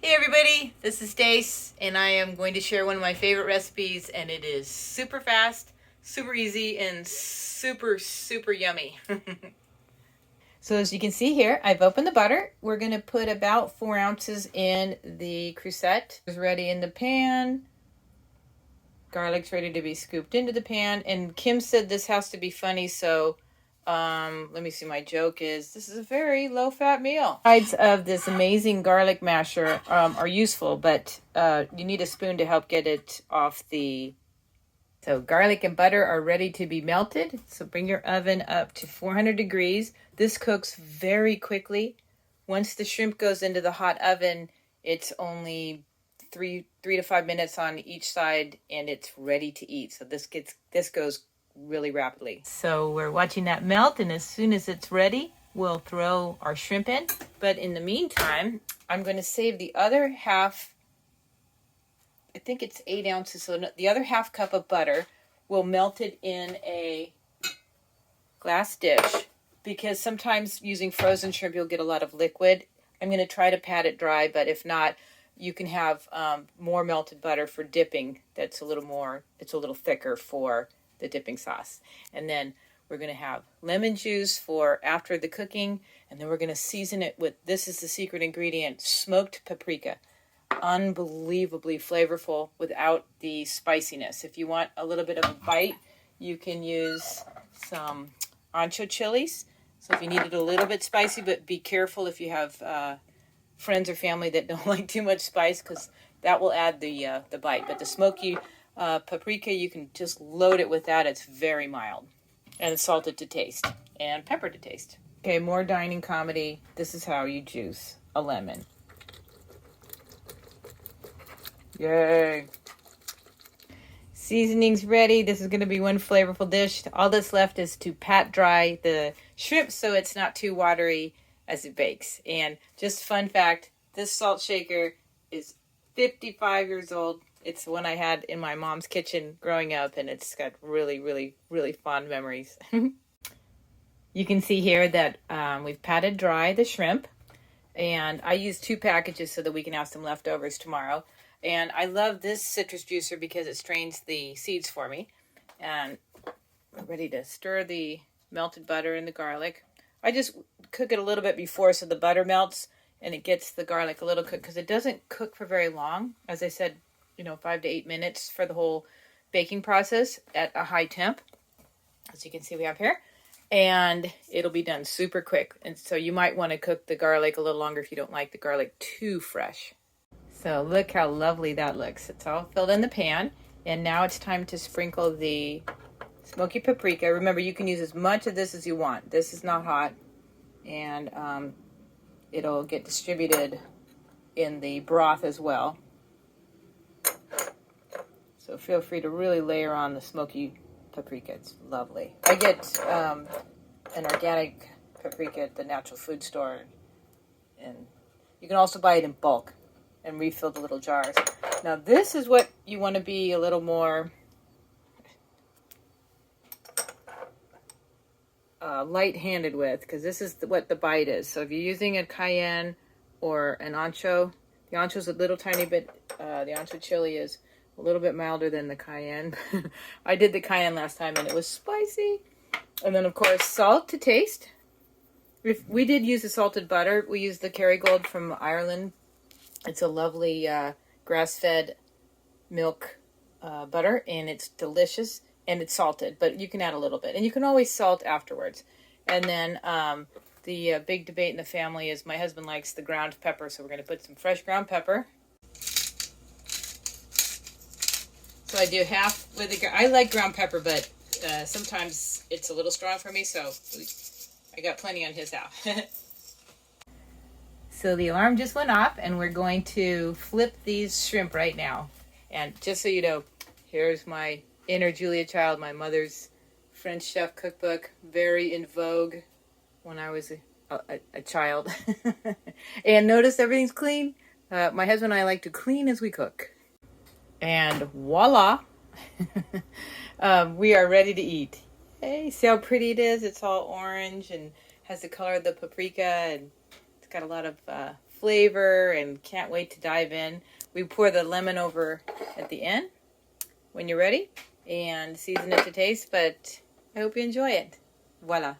Hey everybody, this is Stace, and I am going to share one of my favorite recipes, and it is super fast, super easy, and super yummy. So as you can see here, I've opened the butter. We're going to put about 4 ounces in the crusette. It's ready in the pan. Garlic's ready to be scooped into the pan, and Kim said this has to be funny, so let me see, my joke is, this is a very low-fat meal. Sides of this amazing garlic masher are useful, but you need a spoon to help get it off the... So garlic and butter are ready to be melted. So bring your oven up to 400 degrees. This cooks very quickly. Once the shrimp goes into the hot oven, it's only three to 5 minutes on each side, and it's ready to eat. So this goes really rapidly. So we're watching that melt, and as soon as it's ready, we'll throw our shrimp in. But in the meantime, I'm going to save the other half. I think it's 8 ounces, so the other half cup of butter, we'll melt it in a glass dish, because sometimes using frozen shrimp, you'll get a lot of liquid. I'm going to try to pat it dry, but if not, you can have more melted butter for dipping. It's a little thicker for the dipping sauce. And then we're going to have lemon juice for after the cooking, and then we're going to season it with, this is the secret ingredient, smoked paprika. Unbelievably flavorful without the spiciness. If you want a little bit of a bite, you can use some ancho chilies. So if you need it a little bit spicy, but be careful if you have friends or family that don't like too much spice, because that will add the bite. But the smoky paprika, you can just load it with that. It's very mild. And it's salted to taste. And pepper to taste. Okay, more dining comedy. This is how you juice a lemon. Yay. Seasoning's ready. This is going to be one flavorful dish. All that's left is to pat dry the shrimp so it's not too watery as it bakes. And just fun fact, this salt shaker is 55 years old. It's the one I had in my mom's kitchen growing up, and it's got really fond memories. You can see here that we've patted dry the shrimp, and I used 2 packages so that we can have some leftovers tomorrow. And I love this citrus juicer because it strains the seeds for me. And we're ready to stir the melted butter and the garlic. I just cook it a little bit before so the butter melts and it gets the garlic a little cooked, because it doesn't cook for very long. As I said, 5 to 8 minutes for the whole baking process at a high temp, as you can see we have here. And it'll be done super quick. And so you might want to cook the garlic a little longer if you don't like the garlic too fresh. So look how lovely that looks. It's all filled in the pan. And now it's time to sprinkle the smoky paprika. Remember, you can use as much of this as you want. This is not hot. And it'll get distributed in the broth as well. So feel free to really layer on the smoky paprika. It's lovely. I get an organic paprika at the natural food store. And you can also buy it in bulk and refill the little jars. Now this is what you want to be a little more light-handed with, because this is what the bite is. So if you're using a cayenne or an ancho, the ancho is a little tiny bit, the ancho chili is a little bit milder than the cayenne. I did the cayenne last time and it was spicy. And then of course salt to taste. If we did use the salted butter, we used the Kerrygold from Ireland. It's a lovely grass-fed milk butter, and it's delicious, and it's salted, but you can add a little bit. And you can always salt afterwards. And then the big debate in the family is my husband likes the ground pepper, so we're going to put some fresh ground pepper. So I do half with the... I like ground pepper, but sometimes it's a little strong for me, so I got plenty on his half. So the alarm just went off, and we're going to flip these shrimp right now. And just so you know, here's my inner Julia Child, my mother's French chef cookbook, very in vogue when I was a child. And notice everything's clean. My husband and I like to clean as we cook. And voila, we are ready to eat. Hey, see how pretty it is? It's all orange and has the color of the paprika, and it's got a lot of flavor and can't wait to dive in. We pour the lemon over at the end when you're ready and season it to taste, but I hope you enjoy it. Voila.